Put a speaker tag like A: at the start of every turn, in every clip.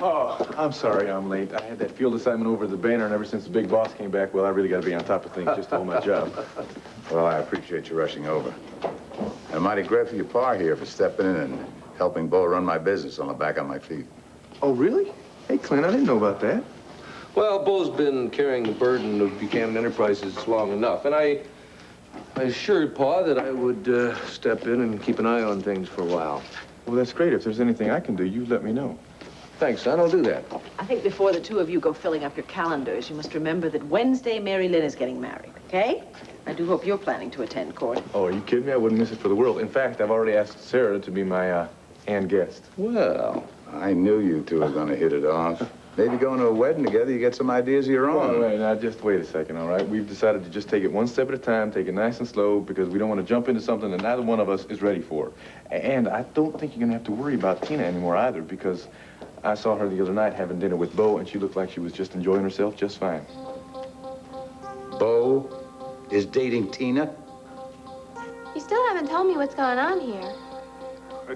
A: Oh, I'm sorry I'm late. I had that field assignment over the banner, and ever since the big boss came back, well, I really got to be on top of things just to hold my job.
B: Well, I appreciate you rushing over. I'm mighty grateful your pa here for stepping in and helping Bo run my business on the back of my feet.
A: Oh, really? Hey, Clint, I didn't know about that.
C: Well, Bo's been carrying the burden of Buchanan Enterprises long enough, and I assured Pa that I would step in and keep an eye on things for a while.
A: Well, that's great. If there's anything I can do, you let me know.
C: Thanks, son. I'll do that.
D: I think before the two of you go filling up your calendars, you must remember that Wednesday Mary Lynn is getting married, okay? I do hope you're planning to attend court.
A: Oh, are you kidding me? I wouldn't miss it for the world. In fact, I've already asked Sarah to be my hand guest.
C: Well,
B: I knew you two were going to hit it off. Maybe going to a wedding together, you get some ideas of your own.
A: Wait, now, just wait a second, all right? We've decided to just take it one step at a time, take it nice and slow, because we don't want to jump into something that neither one of us is ready for. And I don't think you're going to have to worry about Tina anymore either, because I saw her the other night having dinner with Bo, and she looked like she was just enjoying herself just fine.
B: Bo is dating Tina?
E: You still haven't told me what's going on here.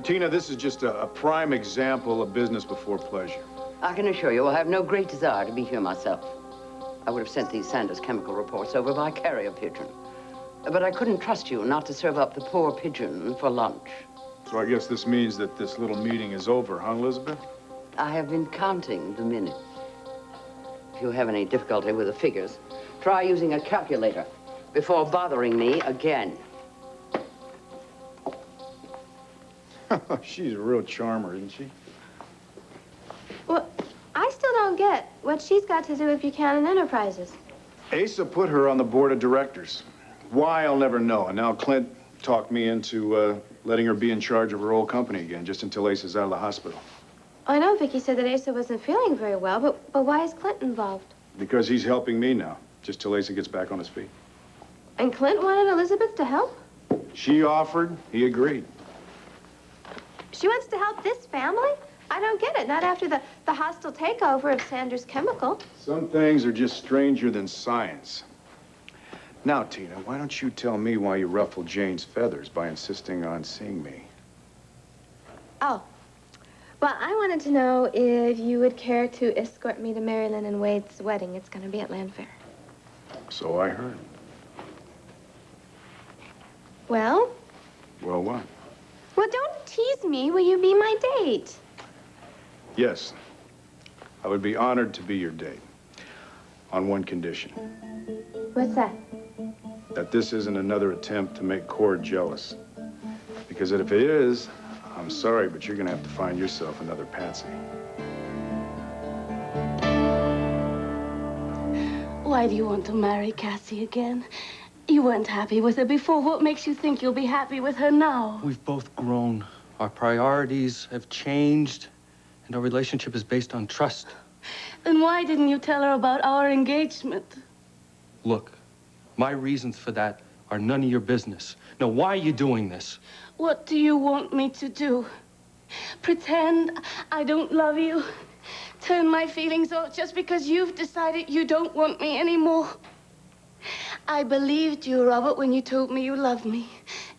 F: Tina, this is just a prime example of business before pleasure.
G: I can assure you I have no great desire to be here myself. I would have sent these Sanders chemical reports over by carrier pigeon. But I couldn't trust you not to serve up the poor pigeon for lunch.
F: So I guess this means that this little meeting is over, huh, Elizabeth?
G: I have been counting the minutes. If you have any difficulty with the figures, try using a calculator before bothering me again.
F: She's a real charmer, isn't she?
E: Well, I still don't get what she's got to do with Buchanan Enterprises.
F: Asa put her on the board of directors. Why, I'll never know. And now Clint talked me into letting her be in charge of her old company again, just until Asa's out of the hospital.
E: I know Vicky said that Asa wasn't feeling very well, but why is Clint involved?
F: Because he's helping me now, just till Asa gets back on his feet.
E: And Clint wanted Elizabeth to help?
F: She offered, he agreed.
E: She wants to help this family? I don't get it. Not after the hostile takeover of Sanders Chemical.
F: Some things are just stranger than science. Now, Tina, why don't you tell me why you ruffled Jane's feathers by insisting on seeing me?
E: Oh. Well, I wanted to know if you would care to escort me to Mary Lynn and Wade's wedding. It's going to be at Landfair.
F: So I heard.
E: Well?
F: Well, what?
E: Well, don't tease me. Will you be my date?
F: Yes. I would be honored to be your date. On one condition.
E: What's that?
F: That this isn't another attempt to make Cord jealous. Because if it is, I'm sorry, but you're gonna have to find yourself another Patsy.
H: Why do you want to marry Cassie again? You weren't happy with her before. What makes you think you'll be happy with her now?
I: We've both grown. Our priorities have changed, and our relationship is based on trust.
H: Then why didn't you tell her about our engagement?
I: Look, my reasons for that are none of your business. Now, why are you doing this?
H: What do you want me to do? Pretend I don't love you? Turn my feelings off just because you've decided you don't want me anymore? I believed you, Robert, when you told me you loved me.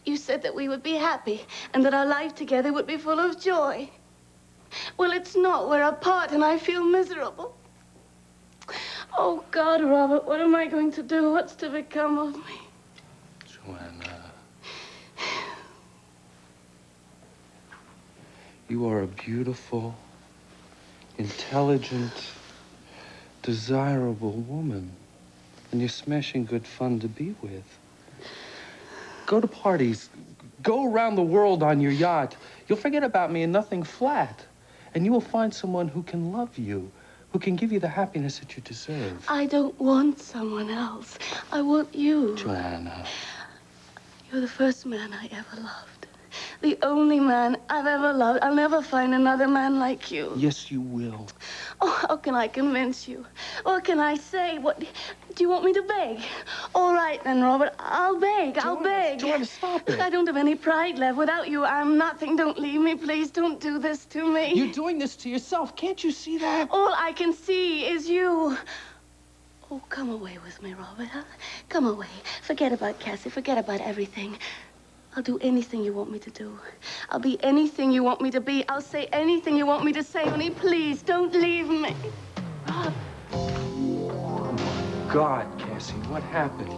H: You said that we would be happy and that our life together would be full of joy. Well, it's not. We're apart and I feel miserable. Oh, God, Robert, what am I going to do? What's to become of me?
I: Joanna. You are a beautiful, intelligent, desirable woman. And you're smashing good fun to be with. Go to parties. Go around the world on your yacht. You'll forget about me in nothing flat. And you will find someone who can love you, who can give you the happiness that you deserve.
H: I don't want someone else. I want you.
I: Joanna.
H: You're the first man I ever loved. The only man I've ever loved. I'll never find another man like you.
I: Yes, you will.
H: Oh, how can I convince you? What can I say? What do you want me to beg? All right, then, Robert. I'll beg. I'll beg.
I: Joanna, stop it.
H: I don't have any pride left. Without you, I'm nothing. Don't leave me, please. Don't do this to me.
I: You're doing this to yourself. Can't you see that?
H: All I can see is you. Oh, come away with me, Robert. Huh? Come away. Forget about Cassie. Forget about everything. I'll do anything you want me to do. I'll be anything you want me to be. I'll say anything you want me to say. Only please, don't leave me. Rob.
I: God, Cassie, what happened?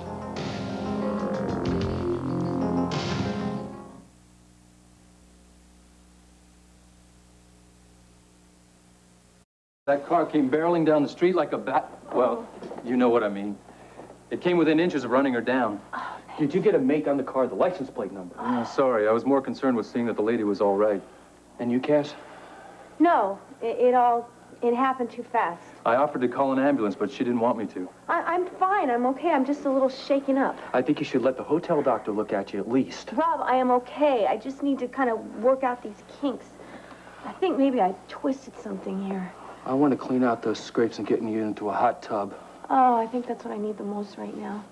I: That car came barreling down the street like a bat. Well, you know what I mean. It came within inches of running her down. Did you get a make on the car, the license plate number? Sorry, I was more concerned with seeing that the lady was all right. And you, Cass?
J: No, it happened too fast.
I: I offered to call an ambulance, but she didn't want me to.
J: I'm fine, I'm okay, I'm just a little shaken up.
I: I think you should let the hotel doctor look at you at least.
J: Rob, I am okay. I just need to kind of work out these kinks. I think maybe I twisted something here.
I: I want to clean out those scrapes and getting you into a hot tub.
J: Oh, I think that's what I need the most right now.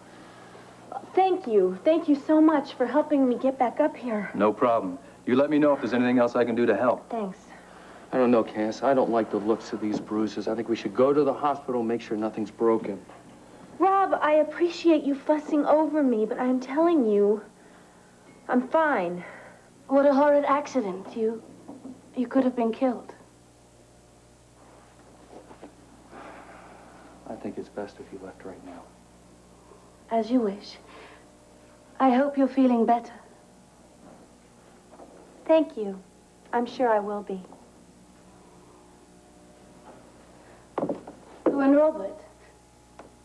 J: Thank you. Thank you so much for helping me get back up here.
I: No problem. You let me know if there's anything else I can do to help.
J: Thanks.
I: I don't know, Cass. I don't like the looks of these bruises. I think we should go to the hospital and make sure nothing's broken.
J: Rob, I appreciate you fussing over me, but I'm telling you, I'm fine.
H: What a horrid accident. You could have been killed.
I: I think it's best if you left right now.
H: As you wish. I hope you're feeling better.
J: Thank you. I'm sure I will be.
H: Oh, and Robert,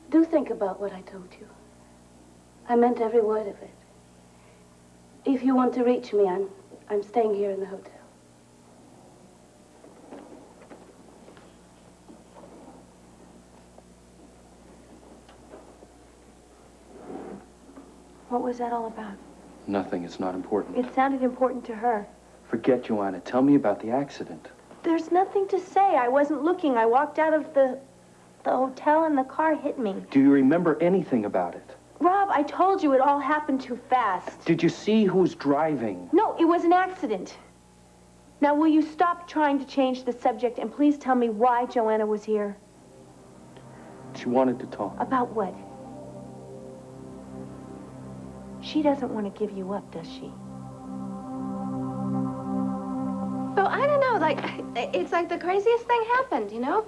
H: do think about what I told you. I meant every word of it. If you want to reach me, I'm staying here in the hotel.
J: What was that all about?
I: Nothing. It's not important.
J: It sounded important to her.
I: Forget, Joanna. Tell me about the accident.
J: There's nothing to say. I wasn't looking. I walked out of the hotel and the car hit me.
I: Do you remember anything about it?
J: Rob, I told you it all happened too fast.
I: Did you see who was driving?
J: No, it was an accident. Now, will you stop trying to change the subject and please tell me why Joanna was here?
I: She wanted to talk.
J: About what? She doesn't want to give you up, does she?
E: Oh, I don't know, like, it's like the craziest thing happened, you know?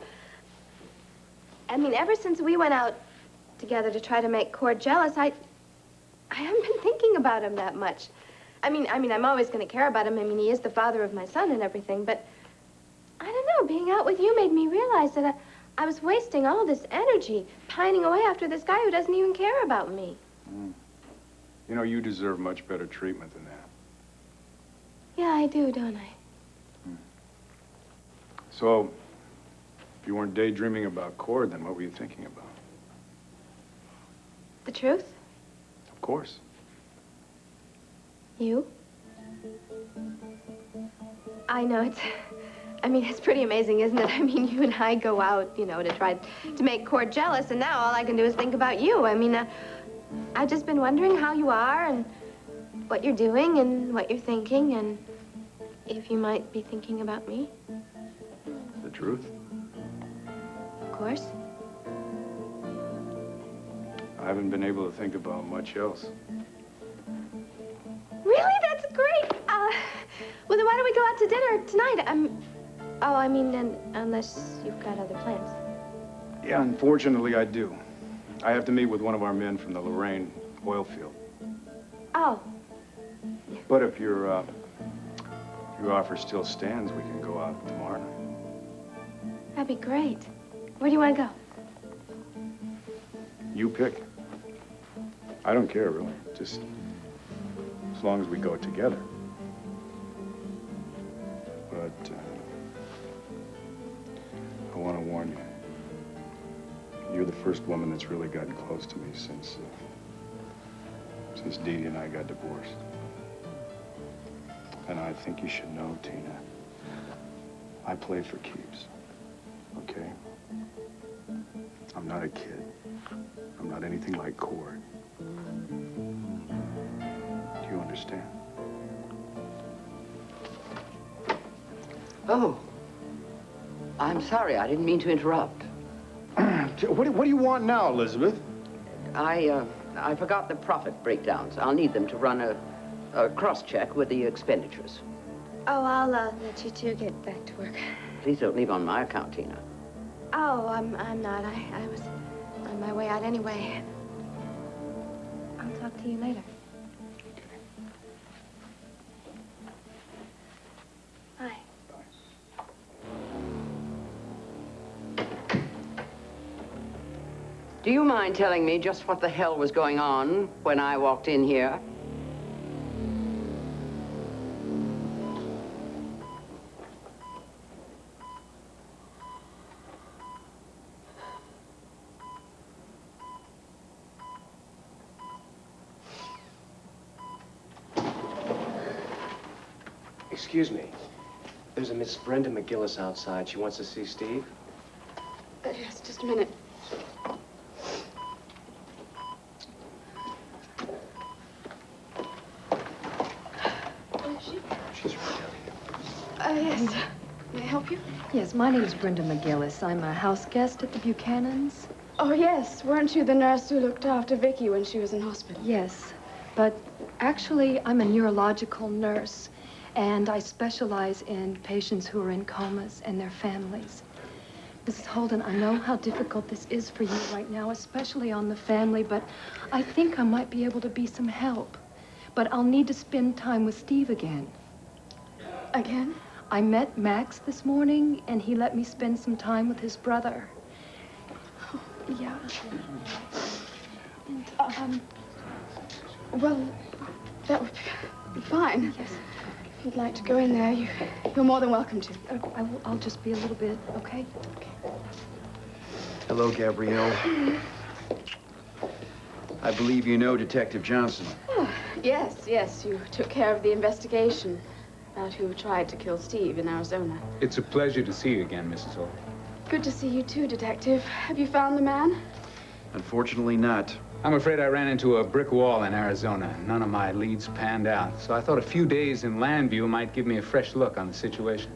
E: I mean, ever since we went out together to try to make Cord jealous, I haven't been thinking about him that much. I mean, I'm always going to care about him. I mean, he is the father of my son and everything, but I don't know, being out with you made me realize that I was wasting all this energy pining away after this guy who doesn't even care about me.
F: You know, you deserve much better treatment than that.
E: Yeah, I do, don't I?
F: So, if you weren't daydreaming about Cord, then what were you thinking about?
E: The truth?
F: Of course.
E: You? I know, it's pretty amazing, isn't it? I mean, you and I go out, you know, to try to make Cord jealous, and now all I can do is think about you. I mean, I've just been wondering how you are and what you're doing and what you're thinking and if you might be thinking about me.
F: The truth?
E: Of course.
F: I haven't been able to think about much else.
E: Really? That's great. Well, then why don't we go out to dinner tonight? Oh, I mean, unless you've got other plans.
F: Yeah, unfortunately, I do. I have to meet with one of our men from the Lorraine oil field.
E: Oh.
F: But if your offer still stands, we can go out tomorrow night.
E: That'd be great. Where do you want to go?
F: You pick. I don't care, really. Just as long as we go together. But I want to warn you. You're the first woman that's really gotten close to me since Dee Dee and I got divorced. And I think you should know, Tina, I play for keeps, okay? I'm not a kid. I'm not anything like Cord. Do you understand?
G: Oh. I'm sorry. I didn't mean to interrupt.
F: What do you want now, Elizabeth?
G: I forgot the profit breakdowns. I'll need them to run a cross-check with the expenditures.
E: Oh, I'll let you two get back to work.
G: Please don't leave on my account, Tina.
E: Oh, I'm not. I was on my way out anyway. I'll talk to you later. Bye.
G: Do you mind telling me just what the hell was going on when I walked in here?
K: Excuse me. There's a Miss Brenda McGillis outside. She wants to see Steve.
H: Yes, just a minute.
K: She's right down here.
H: Yes. May I help you?
L: Yes, my name's Brenda McGillis. I'm a house guest at the Buchanans.
H: Oh, yes. Weren't you the nurse who looked after Vicky when she was in hospital?
L: Yes, but actually, I'm a neurological nurse, and I specialize in patients who are in comas and their families. Mrs. Holden, I know how difficult this is for you right now, especially on the family, but I think I might be able to be some help. But I'll need to spend time with Steve again.
H: Again?
L: I met Max this morning, and he let me spend some time with his brother.
H: Yeah. And, well, that would be fine.
L: Yes.
H: If you'd like to go in there, you're more than welcome to.
L: I'll just be a little bit, okay?
M: Hello, Gabrielle. I believe you know Detective Johnson.
H: Oh, yes, you took care of the investigation about who tried to kill Steve in Arizona.
N: It's a pleasure to see you again, Mrs. Holden.
H: Good to see you too, Detective. Have you found the man?
M: Unfortunately not.
N: I'm afraid I ran into a brick wall in Arizona. None of my leads panned out. So I thought a few days in Landview might give me a fresh look on the situation.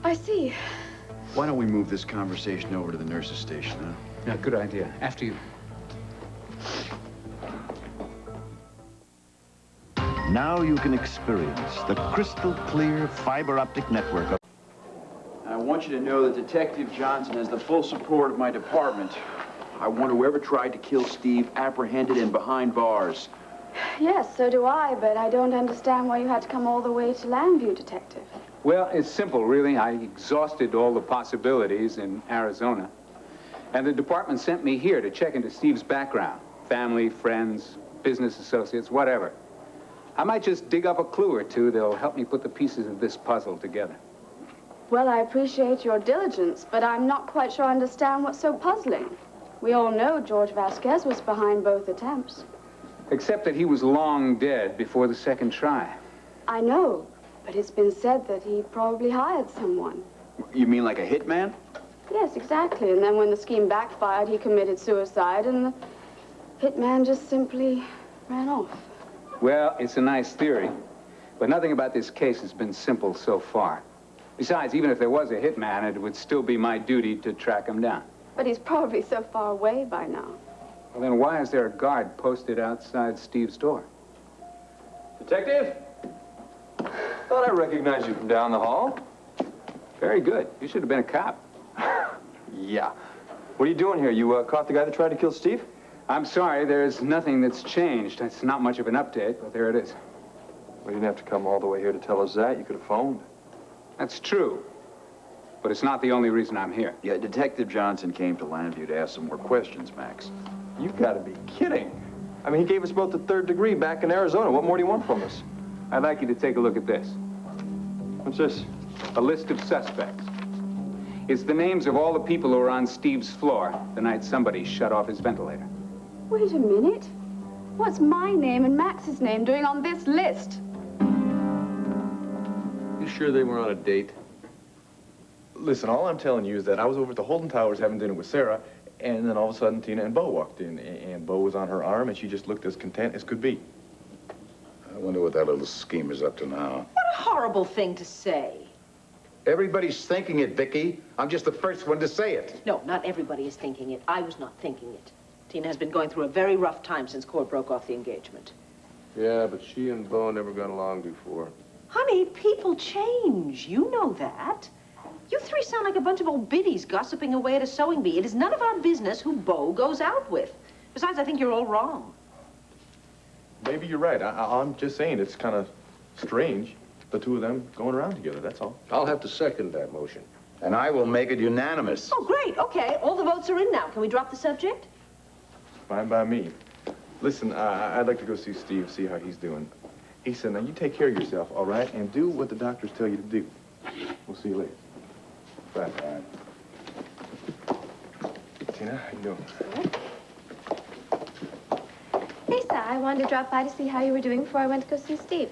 H: I see.
M: Why don't we move this conversation over to the nurse's station, huh?
N: Yeah, good idea. After you.
O: Now you can experience the crystal clear fiber optic network of...
M: I want you to know that Detective Johnson has the full support of my department. I want whoever tried to kill Steve apprehended and behind bars.
H: Yes, so do I, but I don't understand why you had to come all the way to Landview, Detective.
N: Well, it's simple, really. I exhausted all the possibilities in Arizona. And the department sent me here to check into Steve's background. Family, friends, business associates, whatever. I might just dig up a clue or two that'll help me put the pieces of this puzzle together.
H: Well, I appreciate your diligence, but I'm not quite sure I understand what's so puzzling. We all know George Vasquez was behind both attempts.
N: Except that he was long dead before the second try.
H: I know, but it's been said that he probably hired someone.
M: You mean like a hitman?
H: Yes, exactly. And then when the scheme backfired, he committed suicide, and the hitman just simply ran off.
N: Well, it's a nice theory, but nothing about this case has been simple so far. Besides, even if there was a hitman, it would still be my duty to track him down.
H: But he's probably so far away by now.
N: Well, then why is there a guard posted outside Steve's door?
A: Detective? Thought I recognized you from down the hall.
N: Very good. You should have been a cop.
A: Yeah. What are you doing here? You caught the guy that tried to kill Steve?
N: I'm sorry, there's nothing that's changed. It's not much of an update, but there it is.
A: Well, you didn't have to come all the way here to tell us that. You could have phoned.
N: That's true. But it's not the only reason I'm here.
M: Yeah, Detective Johnson came to Landview to ask some more questions, Max.
A: You've got to be kidding. I mean, he gave us both the 3rd degree back in Arizona. What more do you want from us?
N: I'd like you to take a look at this.
A: What's this?
N: A list of suspects. It's the names of all the people who were on Steve's floor the night somebody shut off his ventilator.
H: Wait a minute. What's my name and Max's name doing on this list?
C: You sure they were on a date?
A: Listen, all I'm telling you is that I was over at the Holden Towers having dinner with Sarah, and then all of a sudden Tina and Bo walked in, and Bo was on her arm, and she just looked as content as could be.
B: I wonder what that little schemer's up to now.
D: What a horrible thing to say.
B: Everybody's thinking it, Vicky. I'm just the first one to say it.
D: No, not everybody is thinking it. I was not thinking it. Tina has been going through a very rough time since Cord broke off the engagement.
C: Yeah, but she and Bo never got along before.
D: Honey, people change. You know that. You three sound like a bunch of old biddies gossiping away at a sewing bee. It is none of our business who Bo goes out with. Besides, I think you're all wrong.
A: Maybe you're right. I'm just saying it's kind of strange, the two of them going around together, that's all.
C: I'll have to second that motion.
B: And I will make it unanimous.
D: Oh, great. Okay, all the votes are in now. Can we drop the subject?
A: Fine by me. Listen, I'd like to go see Steve, see how he's doing. He said, now you take care of yourself, all right? And do what the doctors tell you to do. We'll see you later. Bye. Tina, how you doing?
E: Lisa, I wanted to drop by to see how you were doing before I went to go see Steve.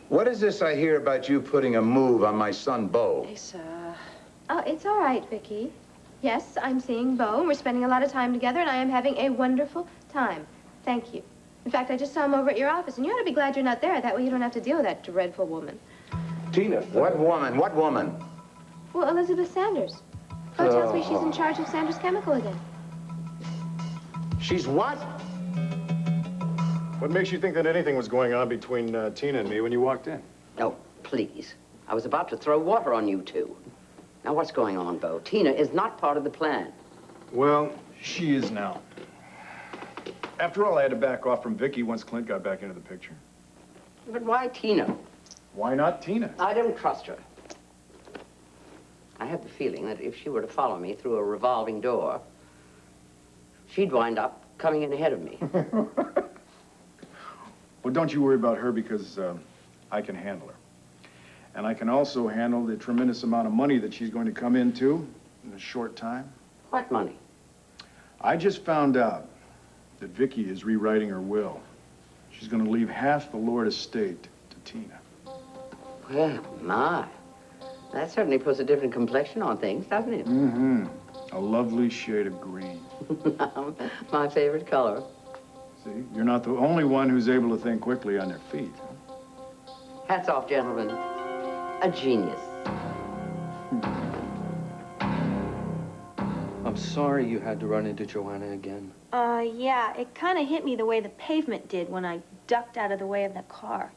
B: What is this I hear about you putting a move on my son, Bo?
D: Lisa.
E: Oh, it's all right, Vicky. Yes, I'm seeing Bo, and we're spending a lot of time together, and I am having a wonderful time. Thank you. In fact, I just saw him over at your office, and you ought to be glad you're not there. That way you don't have to deal with that dreadful woman.
C: Tina.
B: What woman? What woman?
E: Well, Elizabeth Sanders. Bo tells me she's in charge of Sanders Chemical again.
B: She's what?
F: What makes you think that anything was going on between Tina and me when you walked in?
G: Oh, please. I was about to throw water on you two. Now, what's going on, Bo? Tina is not part of the plan.
F: Well, she is now. After all, I had to back off from Vicky once Clint got back into the picture.
G: But why Tina?
F: Why not Tina?
G: I don't trust her. I have the feeling that if she were to follow me through a revolving door, she'd wind up coming in ahead of me.
F: Well, don't you worry about her because I can handle her. And I can also handle the tremendous amount of money that she's going to come into in a short time.
G: What money?
F: I just found out that Vicky is rewriting her will. She's going to leave half the Lord estate to Tina.
G: Well, my. That certainly puts a different complexion on things, doesn't it?
F: Mm-hmm. A lovely shade of green.
G: My favorite color.
F: See, you're not the only one who's able to think quickly on their feet.
G: Hats off, gentlemen. A genius.
I: I'm sorry you had to run into Joanna again.
J: Yeah, it kind of hit me the way the pavement did when I ducked out of the way of the car.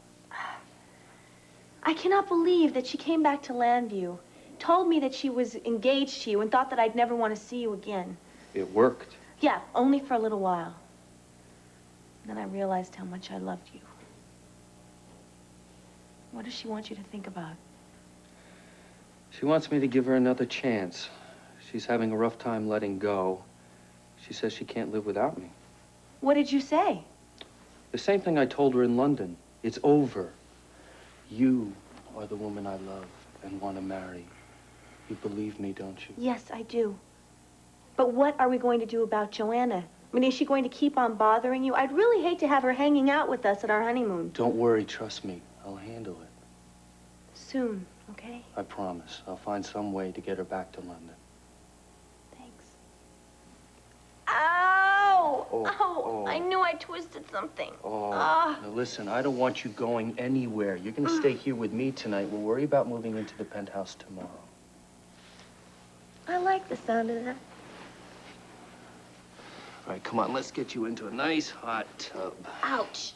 J: I cannot believe that she came back to Landview, told me that she was engaged to you, and thought that I'd never want to see you again.
I: It worked.
J: Yeah, only for a little while. Then I realized how much I loved you. What does she want you to think about?
I: She wants me to give her another chance. She's having a rough time letting go. She says she can't live without me.
J: What did you say?
I: The same thing I told her in London. It's over. You are the woman I love and want to marry. You believe me, don't you?
J: Yes, I do. But what are we going to do about Joanna? I mean, is she going to keep on bothering you? I'd really hate to have her hanging out with us at our honeymoon.
I: Don't worry, trust me. I'll handle it.
J: Soon, okay?
I: I promise. I'll find some way to get her back to London.
J: Thanks. Ow!
I: Oh,
J: Ow!
I: oh.
J: I knew I twisted something.
I: Oh,
J: Ah.
I: now listen, I don't want you going anywhere. You're gonna stay here with me tonight. We'll worry about moving into the penthouse tomorrow.
J: I like the sound of that.
I: All right, come on, let's get you into a nice hot tub.
J: Ouch.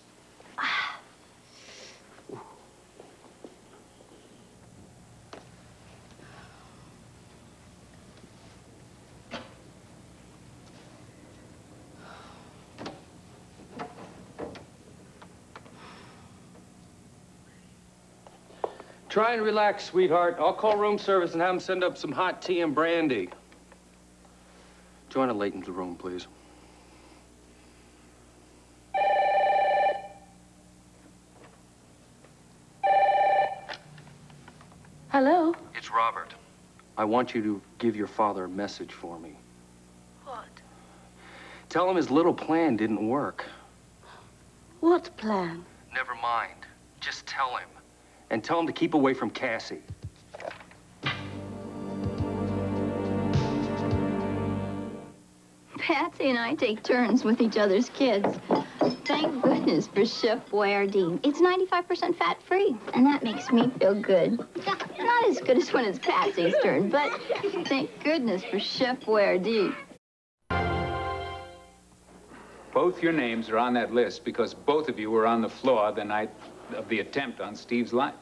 I: Try and relax, sweetheart. I'll call room service and have them send up some hot tea and brandy. Joanna Layton's room, please.
J: Hello?
I: It's Robert. I want you to give your father a message for me.
J: What?
I: Tell him his little plan didn't work.
J: What plan?
I: Never mind. Just tell him. And tell him to keep away from Cassie.
P: Patsy and I take turns with each other's kids. Thank goodness for Chef Boyardee. It's 95% fat-free, and that makes me feel good. Not as good as when it's Patsy's turn, but thank goodness for Chef Boyardee.
N: Both your names are on that list because both of you were on the floor the night of the attempt on Steve's life.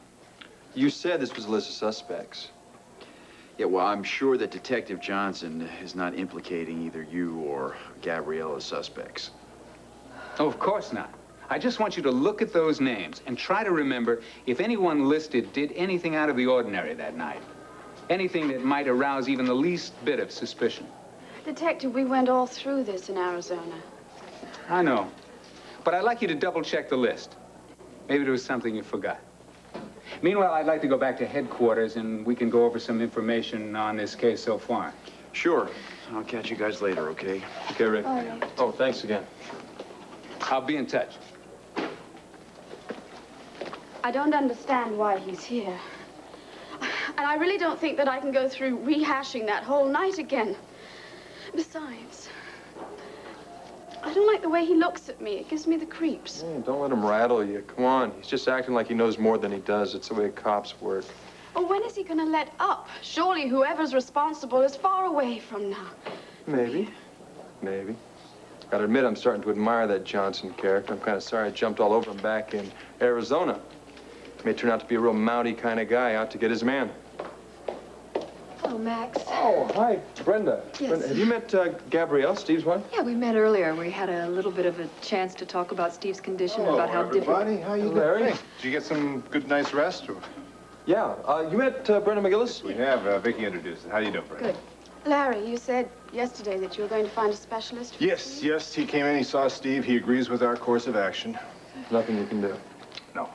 M: You said this was a list of suspects. Yeah, well, I'm sure that Detective Johnson is not implicating either you or Gabrielle as suspects.
N: Oh, of course not. I just want you to look at those names and try to remember if anyone listed did anything out of the ordinary that night. Anything that might arouse even the least bit of suspicion.
Q: Detective, we went all through this in Arizona.
N: I know. But I'd like you to double-check the list. Maybe there was something you forgot. Meanwhile, I'd like to go back to headquarters and we can go over some information on this case so far.
M: Sure. I'll catch you guys later, okay?
C: Okay, Rick.
Q: All right.
C: Oh, thanks again.
N: I'll be in touch.
Q: I don't understand why he's here. And I really don't think that I can go through rehashing that whole night again. Besides, I don't like the way he looks at me. It gives me the creeps.
C: Hey, don't let him rattle you. Come on. He's just acting like he knows more than he does. It's the way cops work.
Q: Oh, when is he going to let up? Surely whoever's responsible is far away from now.
C: Maybe. Maybe. Gotta admit, I'm starting to admire that Johnson character. I'm kind of sorry I jumped all over him back in Arizona. May turn out to be a real mounty kind of guy out to get his man.
L: Hello, Max.
C: Oh, hi, Brenda.
L: Yes.
C: Brenda, have you met Gabrielle, Steve's wife?
L: Yeah, we met earlier. We had a little bit of a chance to talk about Steve's condition and about how difficult...
A: How you
C: Larry?
A: doing? Did you get some good night's rest? Or?
C: Yeah. You met Brenda McGillis?
A: We have. Vicky introduced us. How you doing, Brenda?
Q: Good. Larry, you said yesterday that you were going to find a specialist for
A: Yes,
Q: Steve?
A: yes. He came in, he saw Steve. He agrees with our course of action.
C: Nothing you can do.
A: No.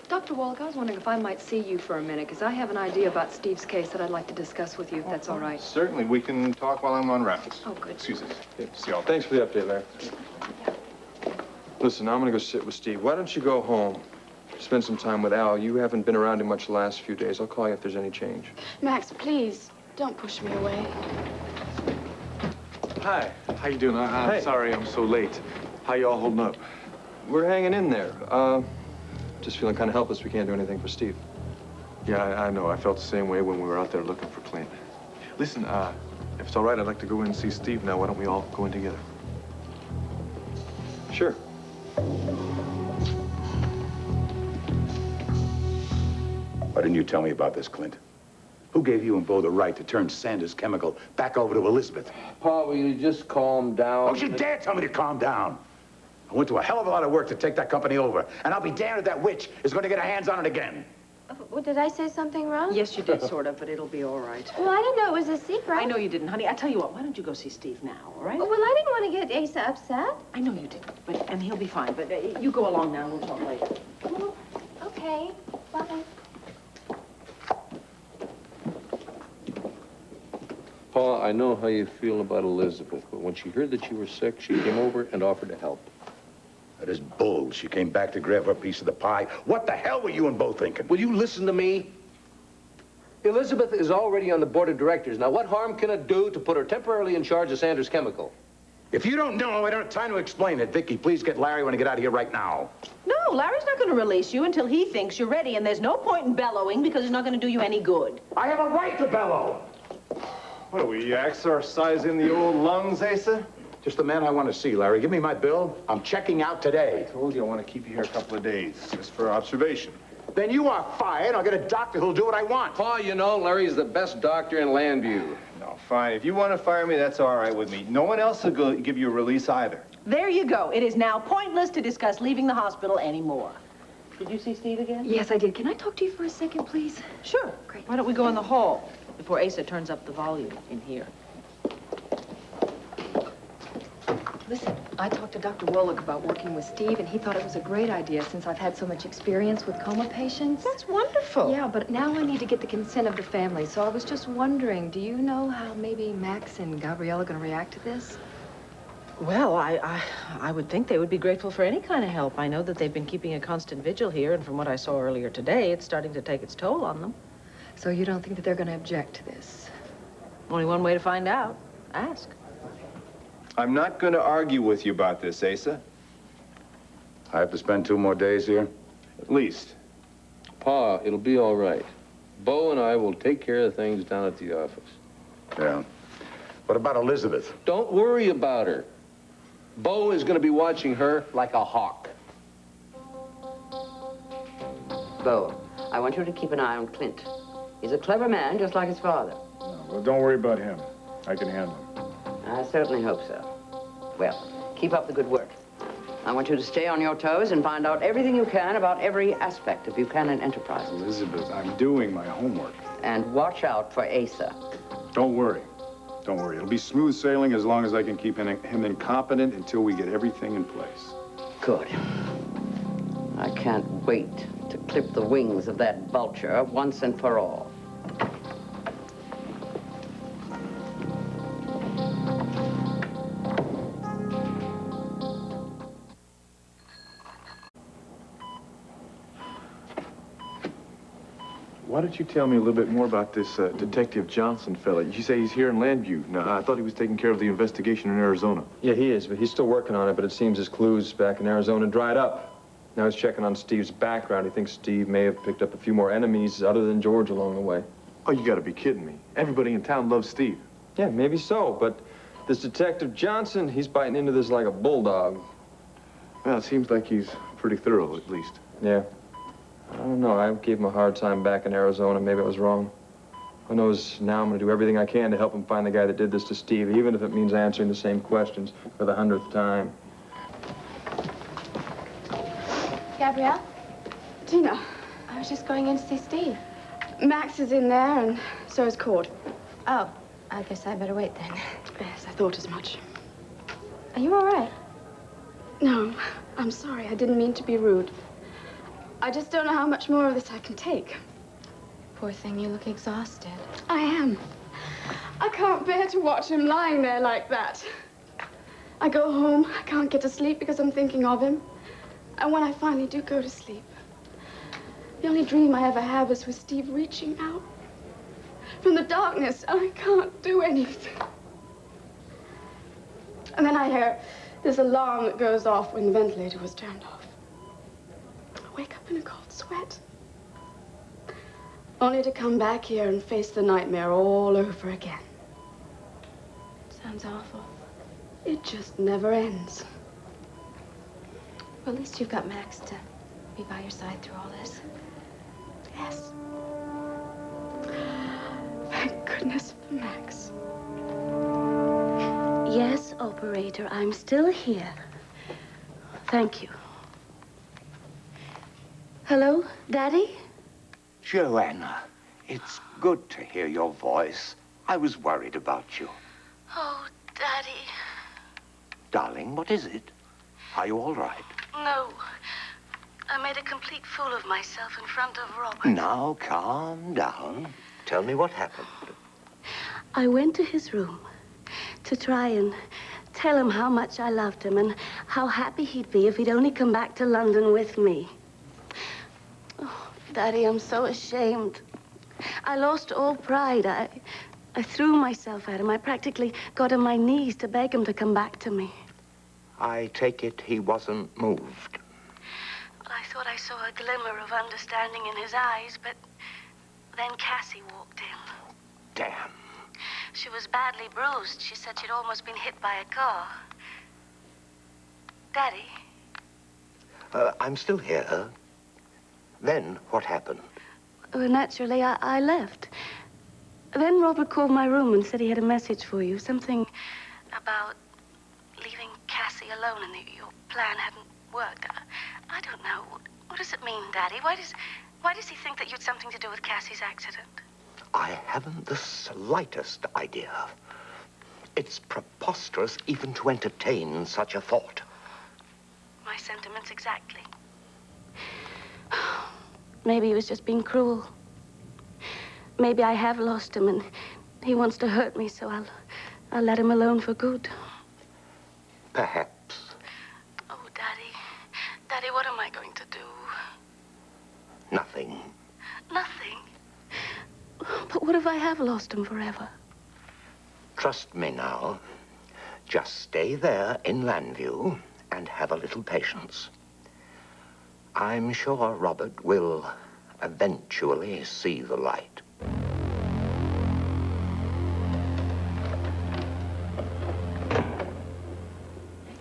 L: Dr. Wallach, I was wondering if I might see you for a minute, because I have an idea about Steve's case that I'd like to discuss with you, if that's all right.
A: Certainly. We can talk while I'm on rounds.
L: Oh, good.
A: Excuse us.
C: See y'all. Thanks for the update, Larry. Listen, I'm gonna go sit with Steve. Why don't you go home? Spend some time with Al. You haven't been around him much the last few days. I'll call you if there's any change.
Q: Max, please, don't push me away.
A: Hi. How you doing? I'm
C: Hey.
A: sorry I'm so late. How you all holding up?
C: We're hanging in there. Just feeling kind of helpless. We can't do anything for Steve.
A: Yeah, I know. I felt the same way when we were out there looking for Clint. Listen, if it's all right, I'd like to go in and see Steve now. Why don't we all go in together?
C: Sure.
B: Why didn't you tell me about this, Clint? Who gave you and Bo the right to turn Sanders Chemical back over to Elizabeth?
C: Paul, will you just calm down?
B: Don't you dare tell me to calm down. I went to a hell of a lot of work to take that company over, and I'll be damned if that witch is going to get her hands on it again.
E: Well, did I say something wrong?
D: Yes, you did, sort of, but it'll be all right.
E: Well, I didn't know it was a secret.
D: I know you didn't, honey. I tell you what, why don't you go see Steve now, all right?
E: Well, I didn't want to get Asa upset.
D: I know you didn't, and he'll be fine. But you go along now, and we'll talk later.
E: Well, okay. Bye.
C: Paul, I know how you feel about Elizabeth, but when she heard that you were sick, she came over and offered to help.
B: That is bull. She came back to grab her piece of the pie. What the hell were you and Bo thinking?
C: Will you listen to me? Elizabeth is already on the board of directors. Now, what harm can it do to put her temporarily in charge of Sanders Chemical?
B: If you don't know, I don't have time to explain it. Vicky, please get Larry when I get out of here right now.
D: No, Larry's not going to release you until he thinks you're ready, and there's no point in bellowing because it's not going to do you any good.
B: I have a right to bellow.
A: What are we, exercising the old lungs, Asa?
B: Just the man I want to see, Larry. Give me my bill. I'm checking out today.
A: I told you I want to keep you here a couple of days, just for observation.
B: Then you are fired. I'll get a doctor who'll do what I want.
C: Paul, you know, Larry's the best doctor in Landview.
A: No, fine. If you want to fire me, that's all right with me. No one else will give you a release either.
D: There you go. It is now pointless to discuss leaving the hospital anymore. Did you see Steve again?
L: Yes, I did. Can I talk to you for a second, please?
D: Sure. Great. Why don't we go in the hall before Asa turns up the volume in here?
L: Listen, I talked to Dr. Wallach about working with Steve, and he thought it was a great idea since I've had so much experience with coma patients.
D: That's wonderful.
L: Yeah, but now I need to get the consent of the family, so I was just wondering, do you know how maybe Max and Gabrielle are going to react to this?
D: Well, I would think they would be grateful for any kind of help. I know that they've been keeping a constant vigil here, and from what I saw earlier today, it's starting to take its toll on them.
L: So you don't think that they're going to object to this?
D: Only one way to find out. Ask.
A: I'm not going to argue with you about this, Asa.
B: I have to spend 2 more days here?
A: At least.
C: Pa, it'll be all right. Bo and I will take care of things down at the office.
B: Yeah. What about Elizabeth?
C: Don't worry about her.
R: Bo is going to be watching her like a hawk.
G: Bo, I want you to keep an eye on Clint. He's a clever man, just like his father.
F: Well, don't worry about him. I can handle him.
G: I certainly hope so. Well, keep up the good work. I want you to stay on your toes and find out everything you can about every aspect of Buchanan Enterprises.
F: Elizabeth, I'm doing my homework.
G: And watch out for Asa.
F: Don't worry. Don't worry. It'll be smooth sailing as long as I can keep him incompetent until we get everything in place.
G: Good. I can't wait to clip the wings of that vulture once and for all.
A: Why don't you tell me a little bit more about this Detective Johnson fella? You say he's here in Landview. Now, I thought he was taking care of the investigation in Arizona.
C: Yeah, he is, but he's still working on it, but it seems his clues back in Arizona dried up. Now he's checking on Steve's background. He thinks Steve may have picked up a few more enemies other than George along the way.
A: Oh, you gotta be kidding me. Everybody in town loves Steve.
C: Yeah, maybe so, but this Detective Johnson, he's biting into this like a bulldog.
A: Well, it seems like he's pretty thorough, at least.
C: Yeah. I don't know. I gave him a hard time back in Arizona. Maybe I was wrong. Who knows? Now I'm going to do everything I can to help him find the guy that did this to Steve, even if it means answering the same questions for the 100th time.
Q: Gabrielle? Tina.
E: I was just going in to see Steve.
Q: Max is in there, and so is Cord.
E: Oh, I guess I better wait then.
Q: Yes, I thought as much.
E: Are you all right?
Q: No, I'm sorry. I didn't mean to be rude. I just don't know how much more of this I can take.
E: Poor thing, you look exhausted.
Q: I am. I can't bear to watch him lying there like that. I go home, I can't get to sleep because I'm thinking of him. And when I finally do go to sleep, the only dream I ever have is with Steve reaching out from the darkness, and I can't do anything. And then I hear this alarm that goes off when the ventilator was turned off. I wake up in a cold sweat, only to come back here and face the nightmare all over again.
E: Sounds awful.
Q: It just never ends.
E: Well, at least you've got Max to be by your side through all this.
Q: Yes. Thank goodness for Max.
H: Yes, operator, I'm still here. Thank you. Hello, Daddy?
S: Joanna, it's good to hear your voice. I was worried about you.
H: Oh, Daddy.
S: Darling, what is it? Are you all right?
H: No. I made a complete fool of myself in front of Robert.
S: Now, calm down. Tell me what happened.
H: I went to his room to try and tell him how much I loved him and how happy he'd be if he'd only come back to London with me. Oh, Daddy, I'm so ashamed. I lost all pride. I threw myself at him. I practically got on my knees to beg him to come back to me.
S: I take it he wasn't moved.
H: Well, I thought I saw a glimmer of understanding in his eyes, but then Cassie walked in.
S: Damn.
H: She was badly bruised. She said she'd almost been hit by a car. Daddy?
S: I'm still here. Then what happened?
H: Well, naturally, I left. Then Robert called my room and said he had a message for you. Something about leaving Cassie alone and that your plan hadn't worked. I don't know. What does it mean, Daddy? Why does he think that you'd something to do with Cassie's accident?
S: I haven't the slightest idea. It's preposterous even to entertain such a thought.
H: My sentiments exactly. Maybe he was just being cruel. Maybe I have lost him and he wants to hurt me, so I'll let him alone for good.
S: Perhaps.
H: Oh, Daddy. Daddy, what am I going to do?
S: Nothing.
H: Nothing. But what if I have lost him forever?
S: Trust me now. Just stay there in Landview and have a little patience. I'm sure Robert will eventually see the light.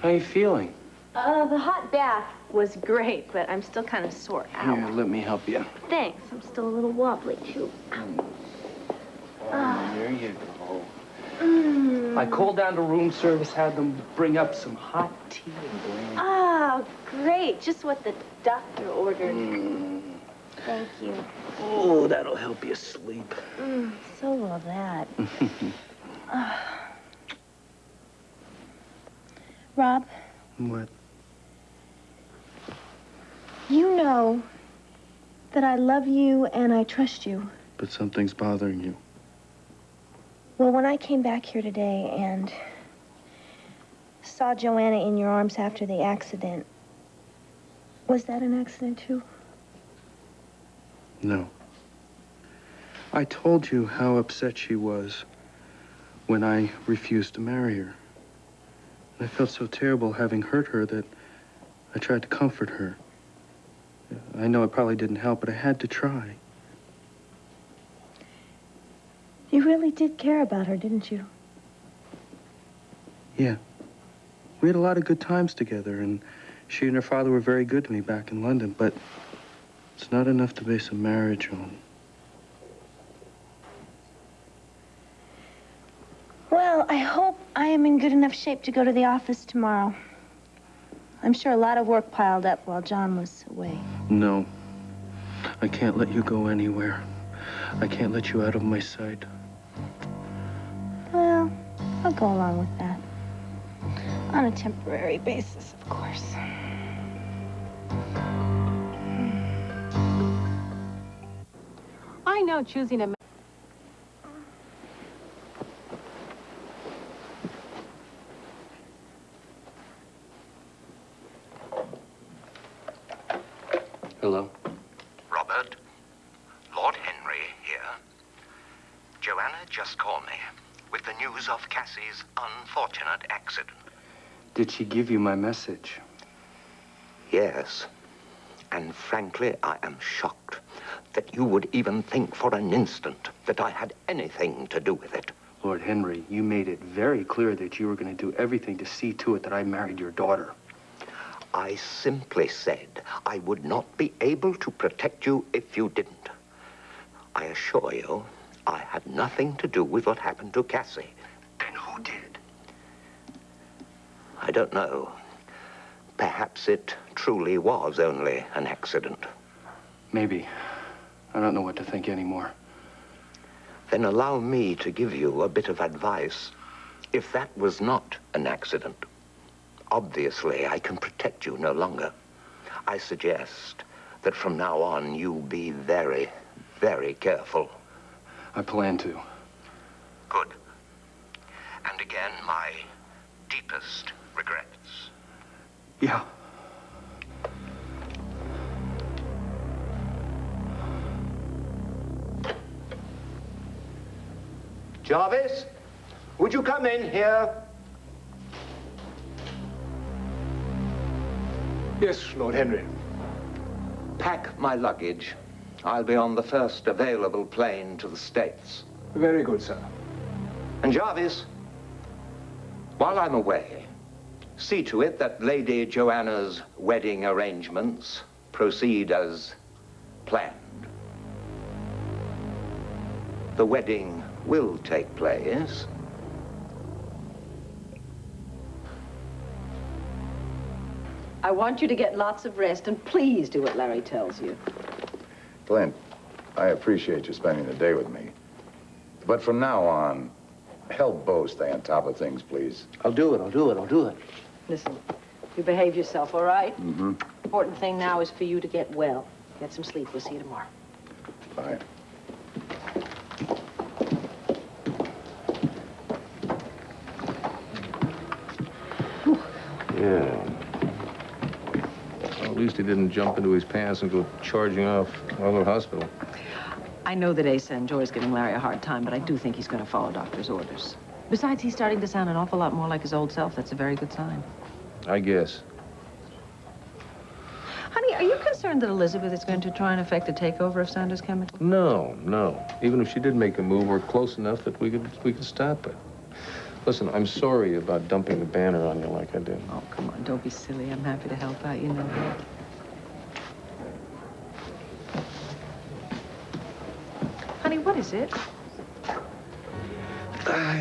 I: How you feeling?
J: The hot bath was great, but I'm still kind of sore out.
I: Here, let me help you.
J: Thanks. I'm still a little wobbly, too.
I: There you go. I called down to room service, had them bring up some hot tea and brandy.
J: Oh, great. Just what the doctor ordered. Thank you.
I: Oh, that'll help you sleep.
J: So will that. Rob,
I: What?
J: you know that I love you and I trust you.
I: But something's bothering you.
J: Well, when I came back here today and saw Joanna in your arms after the accident, was that an accident, too?
I: No. I told you how upset she was when I refused to marry her. I felt so terrible having hurt her that I tried to comfort her. I know it probably didn't help, but I had to try.
J: You really did care about her, didn't you?
I: Yeah. We had a lot of good times together, and she and her father were very good to me back in London, but it's not enough to base a marriage on.
J: Well, I hope I am in good enough shape to go to the office tomorrow. I'm sure a lot of work piled up while John was away.
I: No. I can't let you go anywhere. I can't let you out of my sight.
J: Well, I'll go along with that. On a temporary basis, of course.
D: I know choosing a...
I: Hello?
S: Robert, Lord Henry here. Joanna just called me with the news of Cassie's unfortunate accident.
I: Did she give you my message?
S: Yes. And frankly, I am shocked that you would even think for an instant that I had anything to do with it.
I: Lord Henry, you made it very clear that you were going to do everything to see to it that I married your daughter.
S: I simply said I would not be able to protect you if you didn't. I assure you, I had nothing to do with what happened to Cassie.
I: Then who did?
S: I don't know. Perhaps it truly was only an accident.
I: Maybe. I don't know what to think anymore.
S: Then allow me to give you a bit of advice. If that was not an accident, obviously I can protect you no longer. I suggest that from now on you be very, very careful.
I: I plan to.
S: Good. And again, my deepest regrets.
I: Yeah.
R: Jarvis, would you come in here? Yes, Lord Henry.
S: Pack my luggage. I'll be on the first available plane to the States.
R: Very good, sir.
S: And Jarvis, while I'm away, see to it that Lady Joanna's wedding arrangements proceed as planned. The wedding will take place.
D: I want you to get lots of rest, and please do what Larry tells you.
B: Clint, I appreciate you spending the day with me. But from now on, help Bo stay on top of things, please.
K: I'll do it.
D: Listen, you behave yourself, all right?
B: Mm-hmm.
D: Important thing now is for you to get well. Get some sleep. We'll see you tomorrow.
B: Bye.
A: Yeah. Well, at least he didn't jump into his pants and go charging off out of the hospital.
D: I know that Asa and Joy's giving Larry a hard time, but I do think he's going to follow doctor's orders. Besides, he's starting to sound an awful lot more like his old self. That's a very good sign.
A: I guess.
D: Honey, are you concerned that Elizabeth is going to try and effect a takeover of Sanders Chemical?
A: No, no. Even if she did make a move, we're close enough that we could stop it.
T: Listen, I'm sorry about dumping the banner on you like I did.
D: Oh, come on, don't be silly. I'm happy to help out, you know that. Honey, what is it?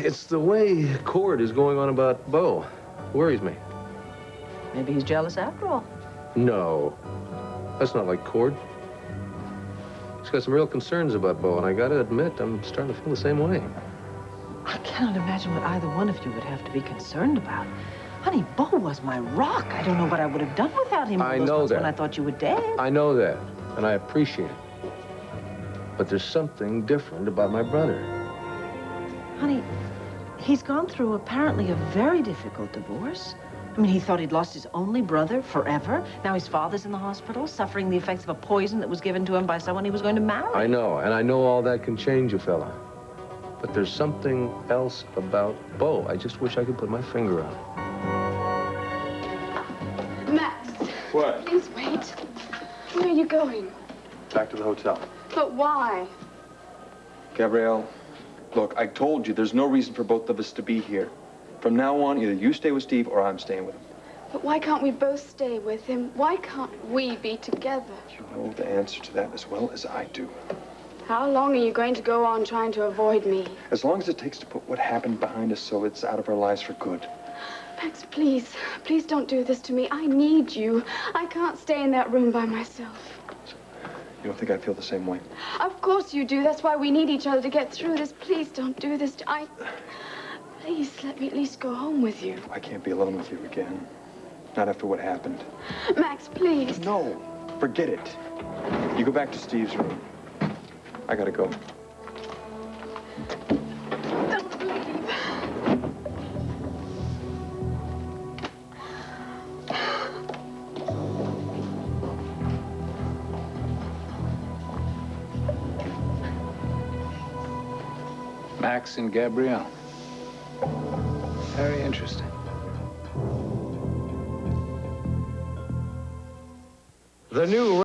T: It's the way Cord is going on about Bo. Worries me.
D: Maybe he's jealous after all.
T: No. That's not like Cord. He's got some real concerns about Bo, and I gotta admit, I'm starting to feel the same way.
D: I cannot imagine what either one of you would have to be concerned about. Honey, Bo was my rock. I don't know what I would have done without him.
T: I know that.
D: When I thought you were dead.
T: I know that, and I appreciate it. But there's something different about my brother.
D: Honey, he's gone through apparently a very difficult divorce. I mean, he thought he'd lost his only brother forever. Now his father's in the hospital, suffering the effects of a poison that was given to him by someone he was going to marry.
T: I know, and I know all that can change a fella. But there's something else about Bo. I just wish I could put my finger on it.
Q: Max.
C: What?
Q: Please wait. Where are you going?
C: Back to the hotel.
Q: But why?
C: Gabrielle, look, I told you there's no reason for both of us to be here. From now on, either you stay with Steve or I'm staying with him.
Q: But why can't we both stay with him? Why can't we be together?
C: You know the answer to that as well as I do.
Q: How long are you going to go on trying to avoid me?
C: As long as it takes to put what happened behind us so it's out of our lives for good.
Q: Max, please. Please don't do this to me. I need you. I can't stay in that room by myself.
C: You don't think I feel the same way?
Q: Of course you do. That's why we need each other to get through this. Please don't do this. Please let me at least go home with you.
C: I can't be alone with you again. Not after what happened.
Q: Max, please.
C: No, forget it. You go back to Steve's room. I gotta go.
Q: Don't leave.
N: Max and Gabrielle. Very interesting.
T: The new